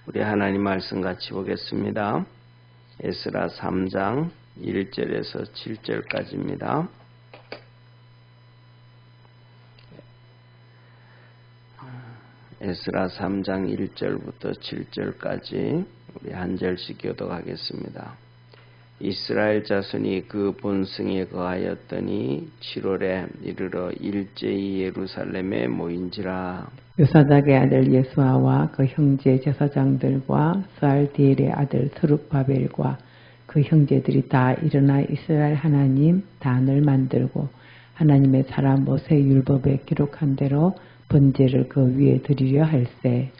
우리 하나님 말씀 같이 보겠습니다. 에스라 3장 1절에서 7절까지입니다. 에스라 3장 1절부터 7절까지 우리 한 절씩 교독하겠습니다. 이스라엘 자손이 그 본승에 거하였더니 7월에 이르러 일제히 예루살렘에 모인지라. 요사닥의 아들 예수아와 그 형제 제사장들과 스알디엘의 아들 스룹바벨과 그 형제들이 다 일어나 이스라엘 하나님 단을 만들고 하나님의 사람 모세 율법에 기록한 대로 번제를 그 위에 드리려 할세.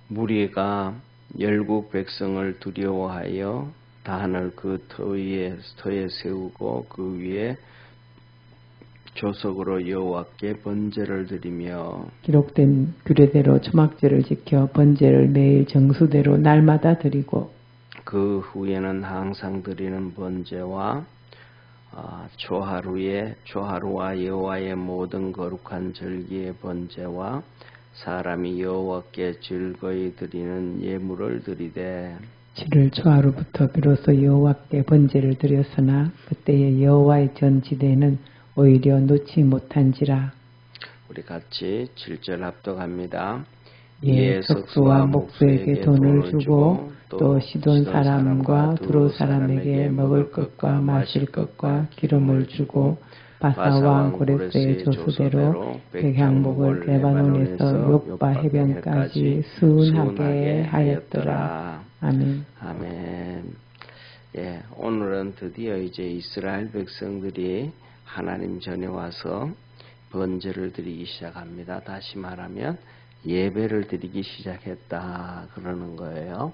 무리가 열국 백성을 두려워하여 단을 그 터에 세우고 그 위에 조석으로 여호와께 번제를 드리며 기록된 규례대로 초막제를 지켜 번제를 매일 정수대로 날마다 드리고 그 후에는 항상 드리는 번제와 초하루와 여호와의 모든 거룩한 절기의 번제와 사람이 여호와께 즐거이 드리는 예물을 드리되 7월 초하루부터 비로소 여호와께 번제를 드렸으나 그때의 여호와의 전지대는 오히려 놓지 못한지라. 우리 같이 7절 합독합니다. 이에 석수와 목수에게 돈을 주고 또 시돈 사람과 두로 사람에게 먹을 것과 마실 것과 기름을 주고 바사 왕 고레스의 조수대로 백향목을 레바논에서 욕바 해변까지 수운하게 하였더라. 아멘. 아멘. 예, 오늘은 드디어 이제 이스라엘 백성들이 하나님 전에 와서 번제를 드리기 시작합니다. 다시 말하면 예배를 드리기 시작했다 그러는 거예요.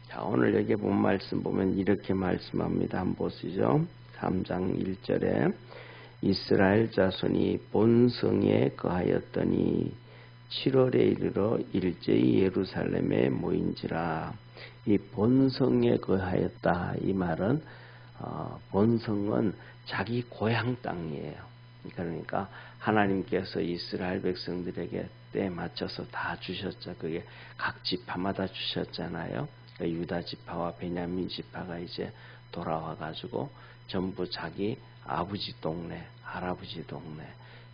자, 오늘 여기 본 말씀 보면 이렇게 말씀합니다. 한번 보시죠. 3장 1절에 이스라엘 자손이 본성에 거하였더니 7월에 이르러 일제히 예루살렘에 모인지라. 이 본성에 거하였다 이 말은 본성은 자기 고향 땅이에요. 그러니까 하나님께서 이스라엘 백성들에게 때에 맞춰서 다 주셨죠. 그게 각 지파마다 주셨잖아요. 그러니까 유다 지파와 베냐민 지파가 이제 돌아와 가지고 전부 자기 아버지 동네, 할아버지 동네,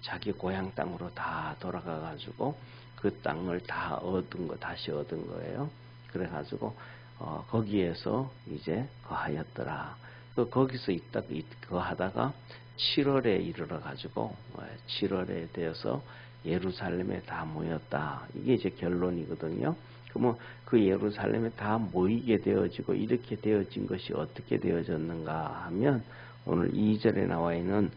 자기 고향 땅으로 다 돌아가 가지고 그 땅을 다 다시 얻은 거예요. 그래 가지고 거기에서 이제 거하였더라. 거기서 거하다가 7월에 이르러 가지고 7월에 되어서 예루살렘에 다 모였다. 이게 이제 결론이거든요. 그러면 그 예루살렘에 다 모이게 되어지고 이렇게 되어진 것이 어떻게 되어졌는가 하면 오늘 2절에 나와 있는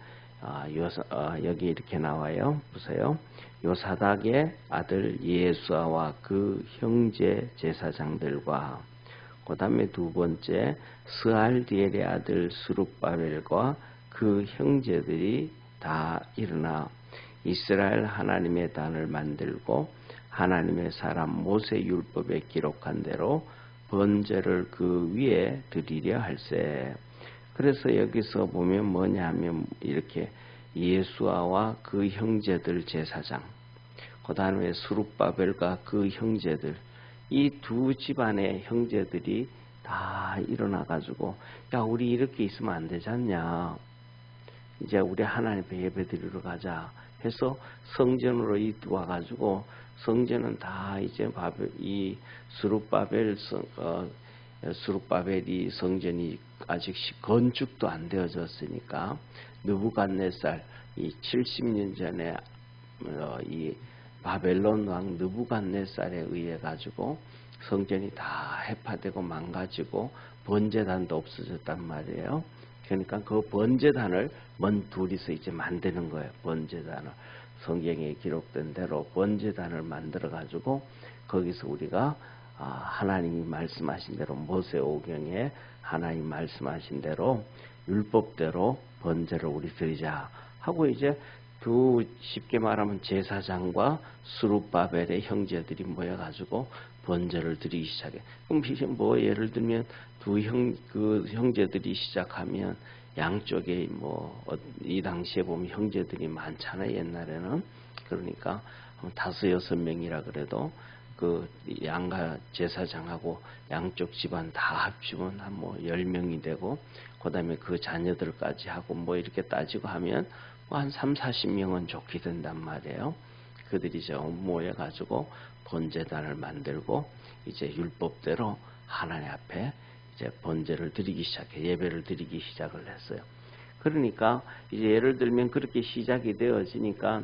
여기 이렇게 나와요. 보세요. 요사닥의 아들 예수아와 그 형제 제사장들과 그 다음에 두 번째 스알디엘의 아들 스룹바벨과 그 형제들이 다 일어나 이스라엘 하나님의 단을 만들고 하나님의 사람 모세 율법에 기록한 대로 번제를 그 위에 드리려 할세. 그래서 여기서 보면 뭐냐 하면 이렇게 예수아와 그 형제들 제사장, 그 다음에 스룹바벨과 그 형제들, 이 두 집안의 형제들이 다 일어나가지고 야 우리 이렇게 있으면 안 되지 않냐, 이제 우리 하나님 앞에 예배 드리러 가자 해서 성전으로 와가지고 성전은 다 이제 이 스룹바벨이 성전이 아직 건축도 안 되어졌으니까 느부갓네살 이 70년 전에 이 바벨론 왕 느부갓네살에 의해 가지고 성전이 다 해파되고 망가지고 번제단도 없어졌단 말이에요. 그러니까 그 번제단을 둘이서 이제 만드는 거예요. 번제단을 성경에 기록된 대로 번제단을 만들어 가지고 거기서 우리가 하나님이 말씀하신 대로 모세오경에 하나님 말씀하신 대로 율법대로 번제를 우리 드리자 하고 이제 쉽게 말하면 제사장과 스룹바벨의 형제들이 모여가지고 번제를 드리기 시작해. 그럼 뭐 예를 들면 그 형제들이 시작하면 양쪽에 이 당시에 보면 형제들이 많잖아요. 옛날에는. 그러니까 5-6명이라 그래도 그 양가 제사장하고 양쪽 집안 다 합치면 한 뭐 10명이 되고, 그 다음에 그 자녀들까지 하고 뭐 이렇게 따지고 하면 뭐 한 30-40명은 좋게 된단 말이에요. 그들이 모여가지고 번제단을 만들고 이제 율법대로 하나님 앞에 이제 번제를 드리기 시작해, 예배를 드리기 시작을 했어요. 그러니까 이제 예를 들면 그렇게 시작이 되어지니까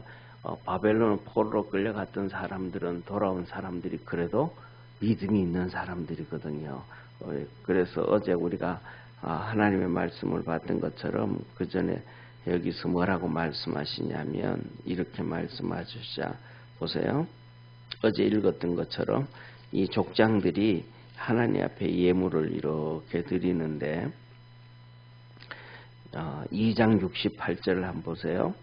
바벨론 포로로 끌려갔던 사람들은, 돌아온 사람들이 그래도 믿음이 있는 사람들이거든요. 그래서 어제 우리가 하나님의 말씀을 봤던 것처럼 그 전에 여기서 뭐라고 말씀하시냐면 이렇게 말씀하시자. 보세요. 어제 읽었던 것처럼 이 족장들이 하나님 앞에 예물을 이렇게 드리는데 2장 68절을 한번 보세요.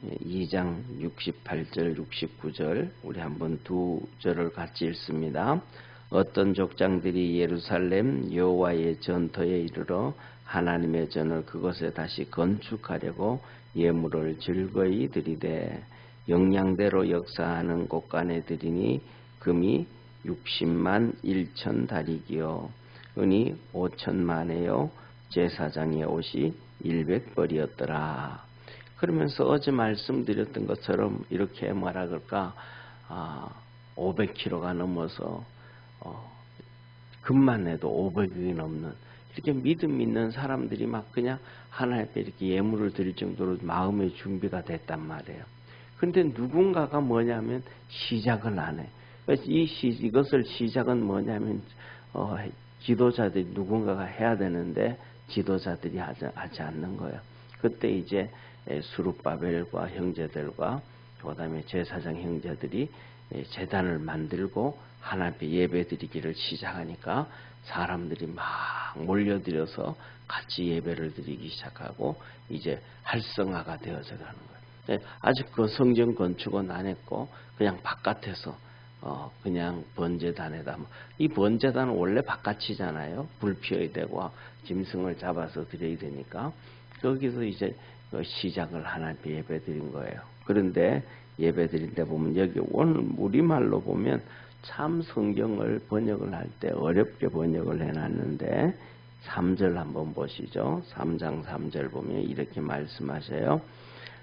2장 68절 69절 우리 한번 두 절을 같이 읽습니다. 어떤 족장들이 예루살렘 여호와의 전터에 이르러 하나님의 전을 그것에 다시 건축하려고 예물을 즐거이 드리되 영양대로 역사하는 곳간에 드리니 금이 60만 1천 다리기요 은이 5천만에요 제사장의 옷이 100벌이었더라. 그러면서 어제 말씀드렸던 것처럼 이렇게 뭐라 그럴까 500kg가 넘어서 금만 해도 500이 넘는 이렇게 믿음 있는 사람들이 막 그냥 하나님 앞에 이렇게 예물을 드릴 정도로 마음의 준비가 됐단 말이에요. 근데 누군가가 뭐냐면 시작을 안 해. 이것을 시작은 뭐냐면 지도자들이 누군가가 해야 되는데 지도자들이 하지 않는 거예요. 그때 이제 스룹바벨과 형제들과 그다음에 제사장 형제들이 제단을 만들고 하나님께 예배드리기를 시작하니까 사람들이 막 몰려들어서 같이 예배를 드리기 시작하고 이제 활성화가 되어져 가는 거예요. 아직 그 성전 건축은 안 했고 그냥 바깥에서 그냥 번제단에다, 이 번제단은 원래 바깥이잖아요. 불 피워야 되고 짐승을 잡아서 드려야 되니까 거기서 이제 시작을 하나님께 예배 드린 거예요. 그런데 예배 드릴 때 보면 여기 오늘 우리말로 보면 참 성경을 번역을 할 때 어렵게 번역을 해놨는데 3절 한번 보시죠. 3장 3절 보면 이렇게 말씀하세요.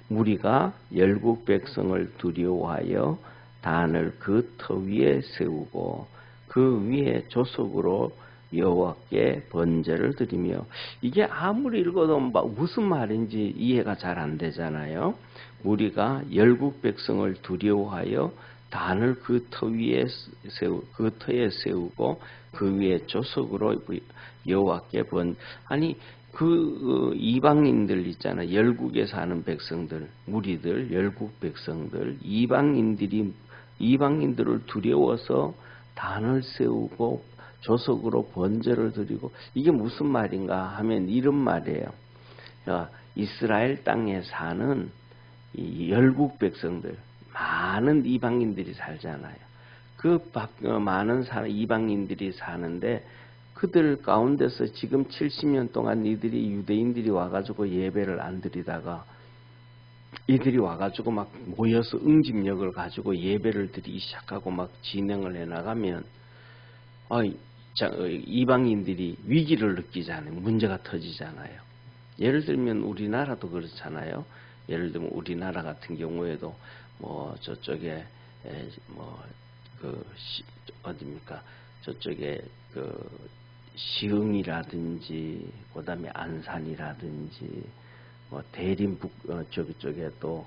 무리가 열국 백성을 두려워하여 단을 그 터 위에 세우고 그 위에 조속으로 여호와께 번제를 드리며, 이게 아무리 읽어도 무슨 말인지 이해가 잘 안 되잖아요. 무리가 열국 백성을 두려워하여 단을 그 터 위에 그 터에 세우고 그 위에 조속으로 여호와께 아니 그 이방인들 있잖아. 열국에 사는 백성들, 무리들, 열국 백성들, 이방인들을 두려워서 단을 세우고 조석으로 번제를 드리고, 이게 무슨 말인가 하면 이런 말이에요. 이스라엘 땅에 사는 이 열국 백성들, 많은 이방인들이 살잖아요. 그 많은 이방인들이 사는데 그들 가운데서 지금 70년 동안 이들이 유대인들이 와가지고 예배를 안 드리다가 이들이 와가지고 막 모여서 응집력을 가지고 예배를 드리기 시작하고 막 진행을 해나가면 이방인들이 위기를 느끼잖아요. 문제가 터지잖아요. 예를 들면 우리나라도 그렇잖아요. 예를 들면 우리나라 같은 경우에도 뭐 저쪽에 어디입니까? 저쪽에 시흥이라든지 그다음에 안산이라든지 뭐 쪽에 또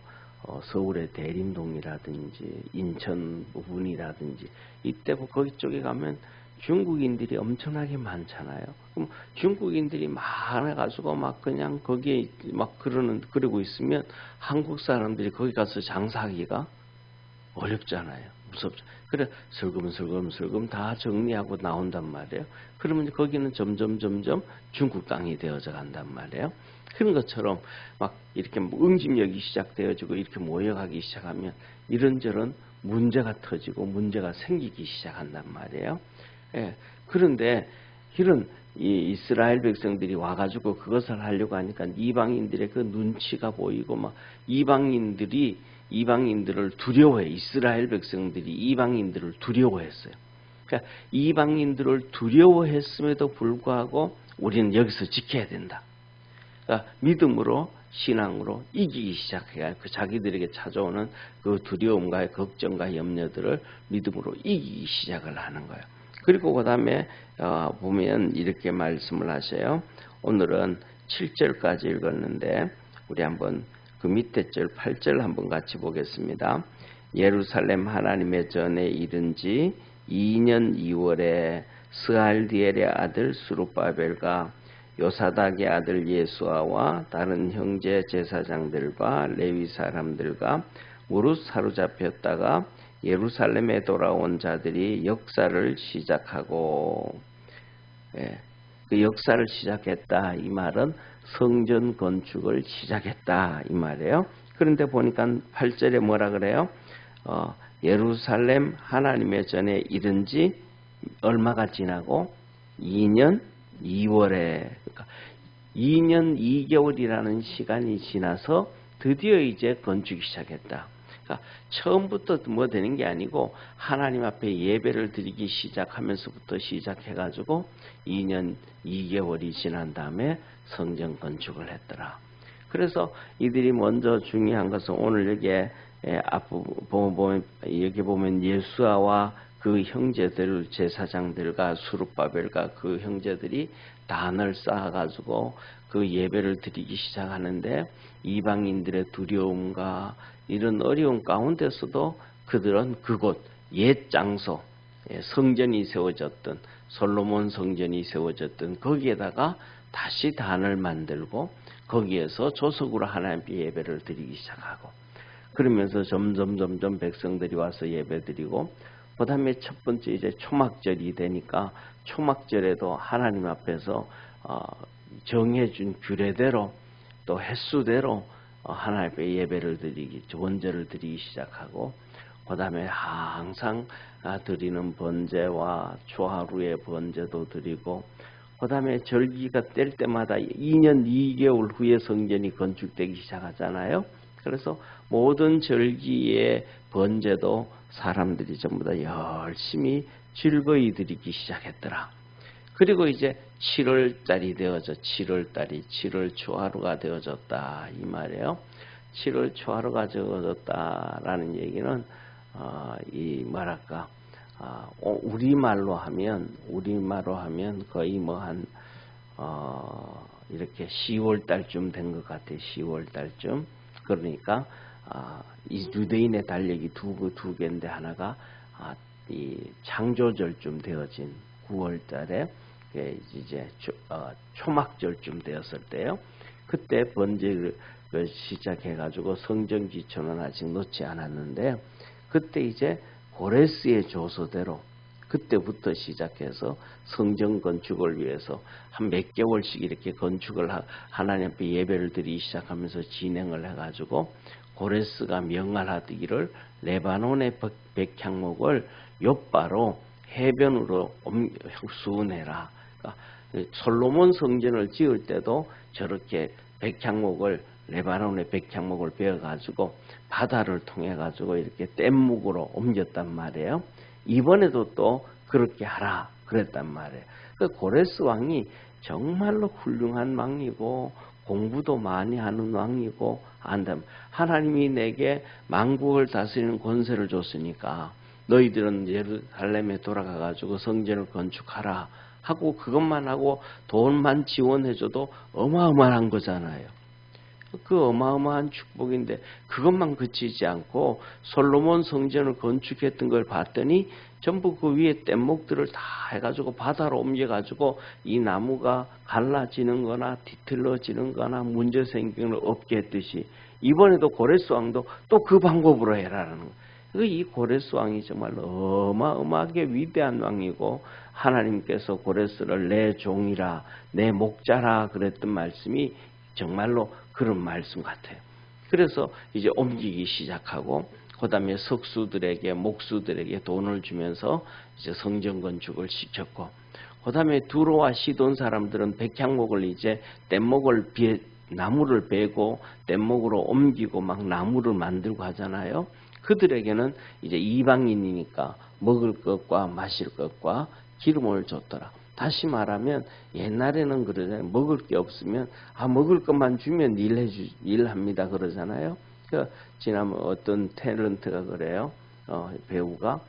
서울의 대림동이라든지 인천 부분이라든지 이때 거기 쪽에 가면 중국인들이 엄청나게 많잖아요. 그럼 중국인들이 많아가지고 막 그냥 거기에 막 그러고 있으면 한국 사람들이 거기 가서 장사하기가 어렵잖아요. 무섭죠. 그래 슬금슬금 다 정리하고 나온단 말이에요. 그러면 거기는 점점 중국 땅이 되어져 간단 말이에요. 그런 것처럼 막 이렇게 응집력이 시작되어지고 이렇게 모여가기 시작하면 이런저런 문제가 터지고 문제가 생기기 시작한단 말이에요. 예. 그런데 이런 이 이스라엘 백성들이 와가지고 그것을 하려고 하니까 이방인들의 그 눈치가 보이고 막 이방인들이 이방인들을 두려워해. 이스라엘 백성들이 이방인들을 두려워했어요. 그러니까 이방인들을 두려워했음에도 불구하고 우리는 여기서 지켜야 된다. 그러니까 믿음으로 신앙으로 이기기 시작해야 그 자기들에게 찾아오는 그 두려움과 걱정과 염려들을 믿음으로 이기기 시작을 하는 거예요. 그리고 그 다음에 보면 이렇게 말씀을 하셔요. 오늘은 7절까지 읽었는데 우리 한번 그 밑에 절 8절 한번 같이 보겠습니다. 예루살렘 하나님의 전에 이른 지 2년 2월에 스알디엘의 아들 스룹바벨과 요사닥의 아들 예수아와 다른 형제 제사장들과 레위 사람들과 무릇 사로잡혔다가 예루살렘에 돌아온 자들이 역사를 시작하고, 그 역사를 시작했다 이 말은 성전 건축을 시작했다 이 말이에요. 그런데 보니까 8절에 뭐라 그래요? 예루살렘 하나님의 전에 이른 지 얼마가 지나고 2년 2월에, 그러니까 2년 2개월이라는 시간이 지나서 드디어 이제 건축이 시작했다. 그러니까 처음부터 뭐 되는 게 아니고 하나님 앞에 예배를 드리기 시작하면서부터 시작해가지고 2년 2개월이 지난 다음에 성전 건축을 했더라. 그래서 이들이 먼저 중요한 것은 오늘 여기에 여기 보면 예수아와 그 형제들 제사장들과 수룹바벨과 그 형제들이 단을 쌓아가지고 그 예배를 드리기 시작하는데 이방인들의 두려움과 이런 어려운 가운데서도 그들은 그곳 옛 장소 성전이 세워졌던 솔로몬 성전이 세워졌던 거기에다가 다시 단을 만들고 거기에서 조석으로 하나님께 예배를 드리기 시작하고 그러면서 점점 백성들이 와서 예배드리고 그 다음에 첫 번째 이제 초막절이 되니까 초막절에도 하나님 앞에서 정해준 규례대로 또 횟수대로 하나님 앞에 예배를 드리기 원제를 드리기 시작하고 그 다음에 항상 드리는 번제와 초하루의 번제도 드리고 그 다음에 절기가 뗄 때마다 2년 2개월 후에 성전이 건축되기 시작하잖아요. 그래서 모든 절기의 번제도 사람들이 전부 다 열심히 즐거이 드리기 시작했더라. 그리고 이제 7월달이 되어져 7월 초하루가 되어졌다 이 말이에요. 7월 초하루가 되어졌다라는 얘기는 이 뭐랄까 우리말로 하면 거의 뭐 한 이렇게 10월달쯤 된 것 같아요. 10월달쯤. 그러니까 이 유대인의 달력이 두 개인데 하나가 이 창조절쯤 되어진 9월달에 이제 초막절쯤 되었을 때요. 그때 번제를 시작해가지고 성전 기초는 아직 놓지 않았는데 그때 이제 고레스의 조서대로 그때부터 시작해서 성전 건축을 위해서 한 몇 개월씩 이렇게 건축을 하나님 앞에 예배를 드리기 시작하면서 진행을 해가지고 고레스가 명하기를 레바논의 백향목을 욥바로 해변으로 수운해라. 그러니까 솔로몬 성전을 지을 때도 저렇게 백향목을 레바논의 백향목을 베어가지고 바다를 통해가지고 이렇게 뗏목으로 옮겼단 말이에요. 이번에도 또 그렇게 하라 그랬단 말이에요. 그 고레스 왕이 정말로 훌륭한 왕이고 공부도 많이 하는 왕이고 하나님이 내게 만국을 다스리는 권세를 줬으니까 너희들은 예루살렘에 돌아가가지고 성전을 건축하라 하고 그것만 하고 돈만 지원해줘도 어마어마한 거잖아요. 그 어마어마한 축복인데 그것만 그치지 않고 솔로몬 성전을 건축했던 걸 봤더니 전부 그 위에 뗏목들을 다 해가지고 바다로 옮겨가지고 이 나무가 갈라지는 거나 뒤틀러지는 거나 문제 생기는 걸 없게 했듯이 이번에도 고레스 왕도 또 그 방법으로 해라는 거예요. 이 고레스 왕이 정말 어마어마하게 위대한 왕이고 하나님께서 고레스를 내 종이라 내 목자라 그랬던 말씀이 정말로 그런 말씀 같아요. 그래서 이제 옮기기 시작하고 그 다음에 석수들에게 목수들에게 돈을 주면서 이제 성전 건축을 시켰고 그 다음에 두로와 시돈 사람들은 백향목을 이제 뗏목을 나무를 베고 뗏목으로 옮기고 막 나무를 만들고 하잖아요. 그들에게는 이제 이방인이니까 먹을 것과 마실 것과 기름을 줬더라. 다시 말하면 옛날에는 그러잖아요. 먹을 게 없으면 먹을 것만 주면 일합니다 그러잖아요. 지난번 어떤 탤런트가 그래요. 배우가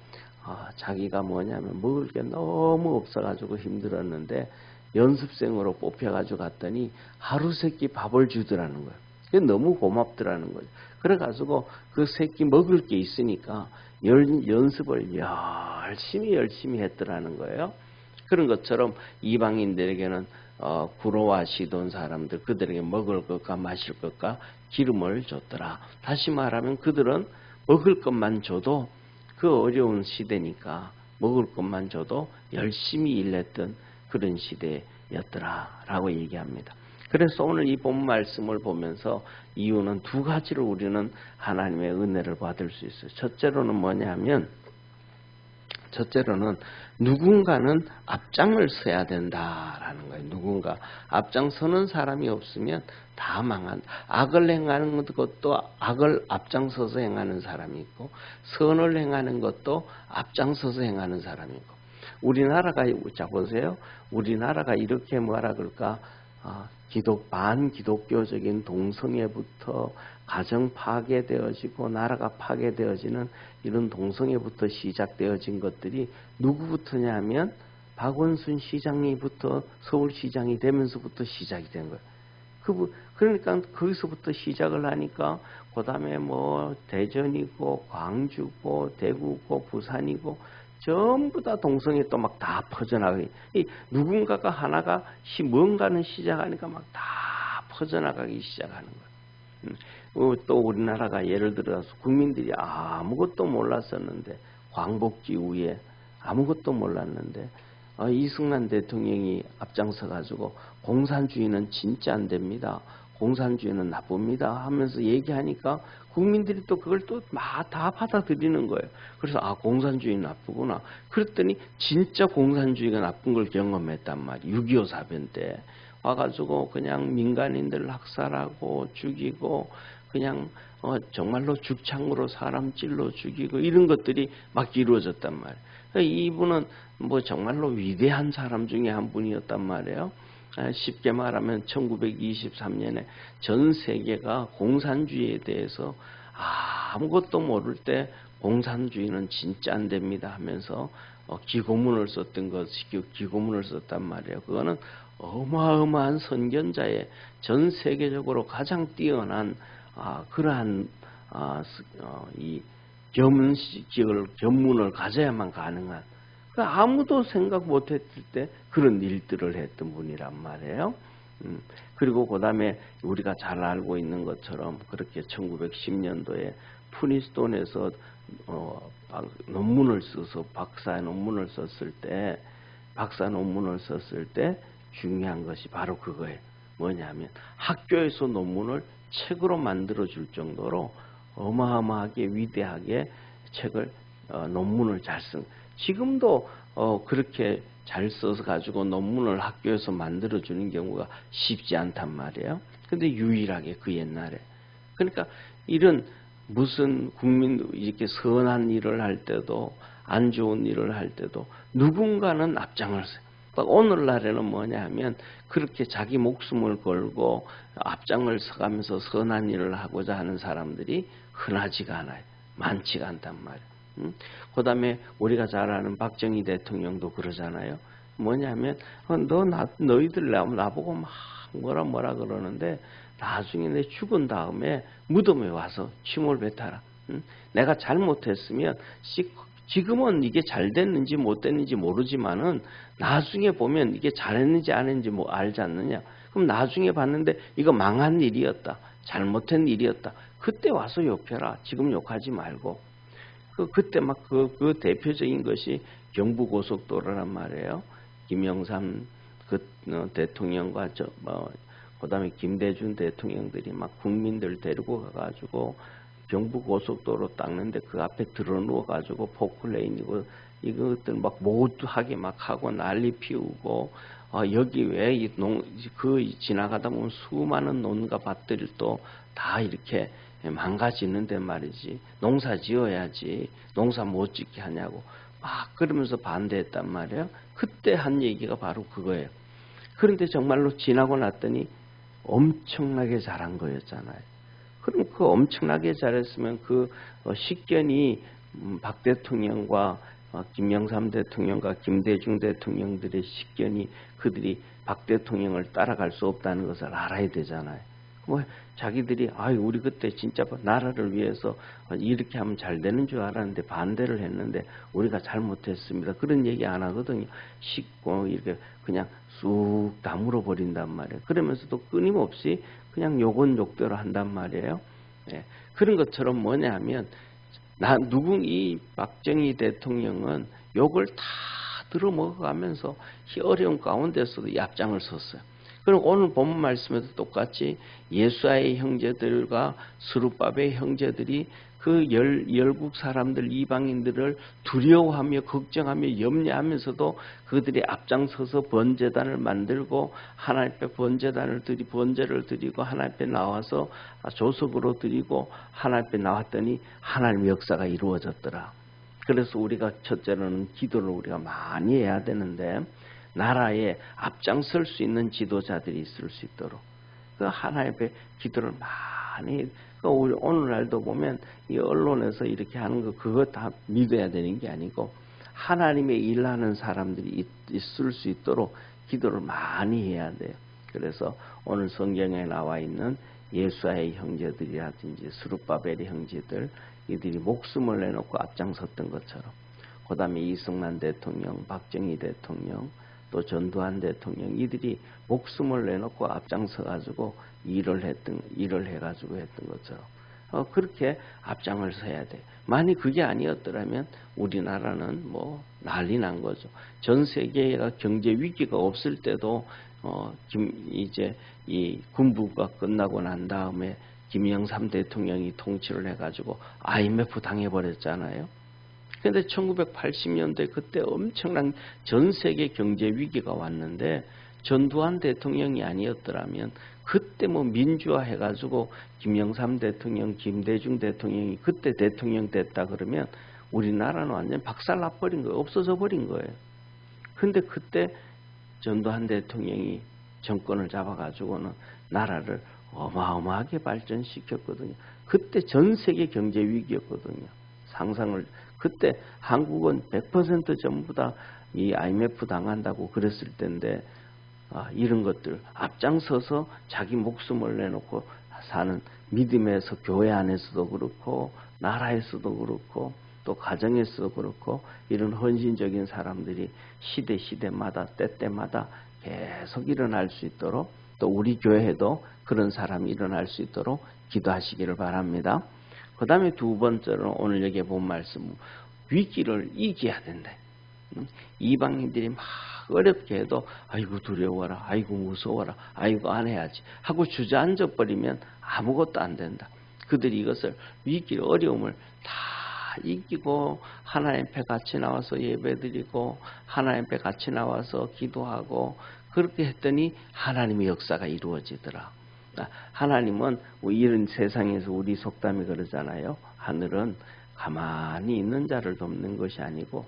자기가 뭐냐면 먹을 게 너무 없어가지고 힘들었는데 연습생으로 뽑혀가지고 갔더니 하루 세끼 밥을 주더라는 거예요. 그게 너무 고맙더라는 거죠. 그래가지고 그 세끼 먹을 게 있으니까 연습을 열심히 했더라는 거예요. 그런 것처럼 이방인들에게는 구로와 시돈 사람들 그들에게 먹을 것과 마실 것과 기름을 줬더라. 다시 말하면 그들은 먹을 것만 줘도 그 어려운 시대니까 먹을 것만 줘도 열심히 일했던 그런 시대였더라 라고 얘기합니다. 그래서 오늘 이 본 말씀을 보면서 이유는 두 가지로 우리는 하나님의 은혜를 받을 수 있어요. 첫째로는 뭐냐면 누군가는 앞장을 서야 된다라는 거예요. 누군가 앞장서는 사람이 없으면 다 망한다. 악을 행하는 것도 악을 앞장서서 행하는 사람이 있고 선을 행하는 것도 앞장서서 행하는 사람이 있고 우리나라가 자 보세요. 우리나라가 이렇게 뭐라 그럴까 반기독교적인 동성애부터 가정 파괴되어지고 나라가 파괴되어지는 이런 동성애부터 시작되어진 것들이 누구부터냐 하면 박원순 시장이부터 서울시장이 되면서부터 시작이 된 거예요. 그러니까 거기서부터 시작을 하니까 그 다음에 뭐 대전이고 광주고 대구고 부산이고 전부 다 동성애 또 막 다 퍼져나가기. 누군가가 하나가 뭔가는 시작하니까 막 다 퍼져나가기 시작하는 거예요. 또 우리나라가 예를 들어서 국민들이 아무것도 몰랐었는데 광복지 후에 아무것도 몰랐는데 이승만 대통령이 앞장서 가지고 공산주의는 진짜 안 됩니다. 공산주의는 나쁩니다 하면서 얘기하니까 국민들이 또 그걸 또 다 받아들이는 거예요. 그래서 공산주의 나쁘구나. 그랬더니 진짜 공산주의가 나쁜 걸 경험했단 말이에요. 6.25 사변 때 와가지고 그냥 민간인들 학살하고 죽이고 그냥 정말로 죽창으로 사람 찔러 죽이고 이런 것들이 막 이루어졌단 말이에요. 이분은 뭐 정말로 위대한 사람 중에 한 분이었단 말이에요. 쉽게 말하면 1923년에 전 세계가 공산주의에 대해서 아무것도 모를 때 공산주의는 진짜 안 됩니다 하면서 기고문을 썼던 것이 기고문을 썼단 말이에요. 그거는 어마어마한 선견자의 전 세계적으로 가장 뛰어난 그러한 이 견문을 가져야만 가능한 아무도 생각 못했을 때 그런 일들을 했던 분이란 말이에요. 그리고 그 다음에 우리가 잘 알고 있는 것처럼 그렇게 1910년도에 프린스톤에서 논문을 써서 박사 논문을 썼을 때 중요한 것이 바로 그거예요. 뭐냐면 학교에서 논문을 책으로 만들어 줄 정도로 어마어마하게 위대하게 논문을 잘 쓴. 지금도 그렇게 잘 써서 가지고 논문을 학교에서 만들어 주는 경우가 쉽지 않단 말이에요. 근데 유일하게 그 옛날에. 그러니까 이런 무슨 이렇게 선한 일을 할 때도 안 좋은 일을 할 때도 누군가는 앞장을 서요. 오늘날에는 뭐냐 하면 그렇게 자기 목숨을 걸고 앞장을 서가면서 선한 일을 하고자 하는 사람들이 흔하지가 않아요. 많지가 않단 말이에요. 그 다음에 우리가 잘 아는 박정희 대통령도 그러잖아요. 뭐냐면 너희들 나보고 막 뭐라 그러는데 나중에 내 죽은 다음에 무덤에 와서 침을 뱉어라. 내가 잘못했으면 지금은 이게 잘 됐는지 못 됐는지 모르지만은 나중에 보면 이게 잘했는지 안 했는지 뭐 알지 않느냐. 그럼 나중에 봤는데 이거 망한 일이었다. 잘못한 일이었다. 그때 와서 욕해라. 지금 욕하지 말고. 그때 막 그 대표적인 것이 경부고속도로란 말이에요. 김영삼 대통령과 그다음에 김대중 대통령들이 막 국민들 데리고 가가지고 경부고속도로 닦는데 그 앞에 들어 누워가지고 포클레인이고 이것들 막 모두하게 막 하고 난리 피우고 여기 왜 그 지나가다 보면 수많은 논과 밭들이 또 다 이렇게 망가지는데 말이지. 농사 지어야지 농사 못 짓게 하냐고 막 그러면서 반대했단 말이에요. 그때 한 얘기가 바로 그거예요. 그런데 정말로 지나고 났더니 엄청나게 잘한 거였잖아요. 그럼 그 엄청나게 잘했으면 그 식견이 박 대통령과 김영삼 대통령과 김대중 대통령들의 식견이 그들이 박 대통령을 따라갈 수 없다는 것을 알아야 되잖아요. 뭐 자기들이 우리 그때 진짜 나라를 위해서 이렇게 하면 잘 되는 줄 알았는데 반대를 했는데 우리가 잘못했습니다. 그런 얘기 안 하거든요. 쉽고 이렇게 그냥 쑥 다물어 버린단 말이에요. 그러면서도 끊임없이 그냥 욕은 욕대로 한단 말이에요. 예, 그런 것처럼 뭐냐 하면 이 박정희 대통령은 욕을 다 들어먹어가면서 이 어려운 가운데서도 이 앞장을 섰어요. 그럼 오늘 본문 말씀에도 똑같이 예수아의 형제들과 스룹바벨의 형제들이 그 열국 사람들 이방인들을 두려워하며 걱정하며 염려하면서도 그들이 앞장서서 번제단을 만들고 하나님 앞에 번제를 드리고 하나님 앞에 나와서 조석으로 드리고 하나님 앞에 나왔더니 하나님의 역사가 이루어졌더라. 그래서 우리가 첫째로는 기도를 우리가 많이 해야 되는데 나라에 앞장설 수 있는 지도자들이 있을 수 있도록 그 하나님의 기도를 많이 우리 오늘날도 보면 이 언론에서 이렇게 하는 거 그거 다 믿어야 되는 게 아니고 하나님의 일하는 사람들이 있을 수 있도록 기도를 많이 해야 돼요. 그래서 오늘 성경에 나와 있는 예수아의 형제들이라든지 스룹바벨의 형제들 이들이 목숨을 내놓고 앞장섰던 것처럼 그 다음에 이승만 대통령, 박정희 대통령 또 전두환 대통령 이들이 목숨을 내놓고 앞장서가지고 일을 해가지고 했던 것처럼 그렇게 앞장을 서야 돼. 만약 그게 아니었더라면 우리나라는 뭐 난리 난 거죠. 전 세계가 경제 위기가 없을 때도 이제 이 군부가 끝나고 난 다음에 김영삼 대통령이 통치를 해가지고 IMF 당해버렸잖아요. 그런데 1980년대 그때 엄청난 전 세계 경제 위기가 왔는데 전두환 대통령이 아니었더라면 그때 뭐 민주화 해가지고 김영삼 대통령, 김대중 대통령이 그때 대통령 됐다 그러면 우리나라는 완전 박살나버린 거예요. 없어져 버린 거예요. 근데 그때 전두환 대통령이 정권을 잡아가지고는 나라를 어마어마하게 발전시켰거든요. 그때 전 세계 경제 위기였거든요. 그때 한국은 100% 전부 다 이 IMF 당한다고 그랬을 텐데 이런 것들 앞장서서 자기 목숨을 내놓고 사는 믿음에서 교회 안에서도 그렇고 나라에서도 그렇고 또 가정에서도 그렇고 이런 헌신적인 사람들이 시대마다 때때마다 계속 일어날 수 있도록 또 우리 교회에도 그런 사람이 일어날 수 있도록 기도하시기를 바랍니다. 그 다음에 두 번째로 오늘 여기에 본 말씀 위기를 이겨야 된다. 이방인들이 막 어렵게 해도 아이고 두려워라, 아이고 무서워라, 아이고 안 해야지 하고 주저앉아 버리면 아무것도 안 된다. 그들이 이것을 위기를 어려움을 다 이기고 하나님 앞에 같이 나와서 예배드리고 하나님 앞에 같이 나와서 기도하고 그렇게 했더니 하나님의 역사가 이루어지더라. 하나님은 이런 세상에서 우리 속담이 그러잖아요. 하늘은 가만히 있는 자를 돕는 것이 아니고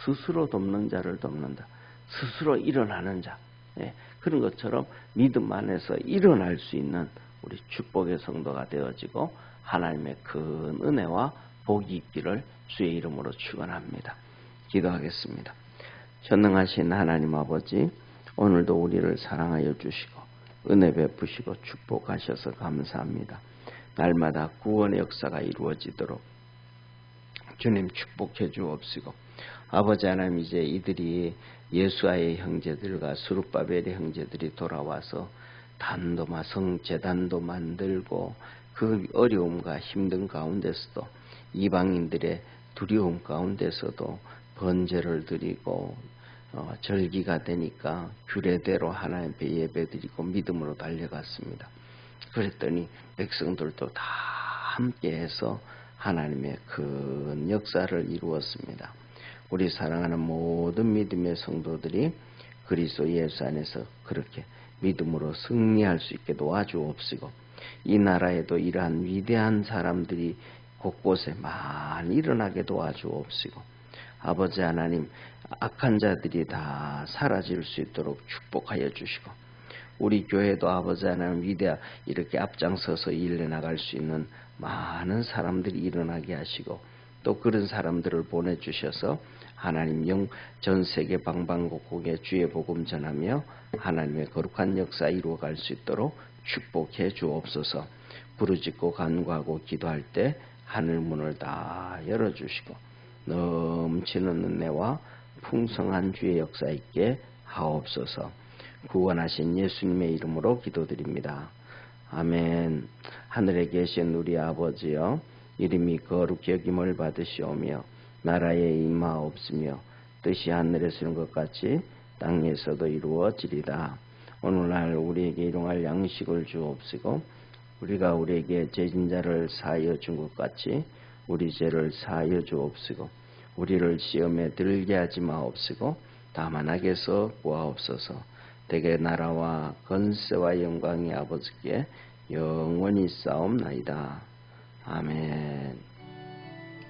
스스로 돕는 자를 돕는다. 스스로 일어나는 자. 그런 것처럼 믿음 안에서 일어날 수 있는 우리 축복의 성도가 되어지고 하나님의 큰 은혜와 복이 있기를 주의 이름으로 축원합니다. 기도하겠습니다. 전능하신 하나님 아버지, 오늘도 우리를 사랑하여 주시고 은혜 베푸시고 축복하셔서 감사합니다. 날마다 구원의 역사가 이루어지도록 주님 축복해 주옵시고 아버지 하나님 이제 이들이 예수아의 형제들과 스룹바벨의 형제들이 돌아와서 성제단도 만들고 그 어려움과 힘든 가운데서도 이방인들의 두려움 가운데서도 번제를 드리고 절기가 되니까 규례대로 하나님 앞에 예배드리고 믿음으로 달려갔습니다. 그랬더니 백성들도 다 함께해서 하나님의 큰 역사를 이루었습니다. 우리 사랑하는 모든 믿음의 성도들이 그리스도 예수 안에서 그렇게 믿음으로 승리할 수 있게 도와주옵시고, 이 나라에도 이러한 위대한 사람들이 곳곳에 많이 일어나게 도와주옵시고, 아버지 하나님, 악한 자들이 다 사라질 수 있도록 축복하여 주시고, 우리 교회도 아버지 하나님 이렇게 앞장서서 일해 나갈 수 있는 많은 사람들이 일어나게 하시고, 또 그런 사람들을 보내주셔서 하나님 전 세계 방방곡곡에 주의 복음 전하며 하나님의 거룩한 역사 이루어갈 수 있도록 축복해 주옵소서. 부르짖고 간구하고 기도할 때 하늘문을 다 열어주시고 넘치는 은혜와 풍성한 주의 역사 있게 하옵소서. 구원하신 예수님의 이름으로 기도드립니다. 아멘. 하늘에 계신 우리 아버지여, 이름이 거룩히 여김을 받으시오며 나라에 임하옵시며 뜻이 하늘에서 이룬 것 같이 땅에서도 이루어지리다. 오늘날 우리에게 일용할 양식을 주옵시고, 우리가 우리에게 죄진 자를 사하여 준 것 같이 우리 죄를 사하여 주옵시고, 우리를 시험에 들게 하지 마옵시고 다만 악에서 구하옵소서. 대개 나라와 권세와 영광이 아버지께 영원히 싸움나이다. 아멘.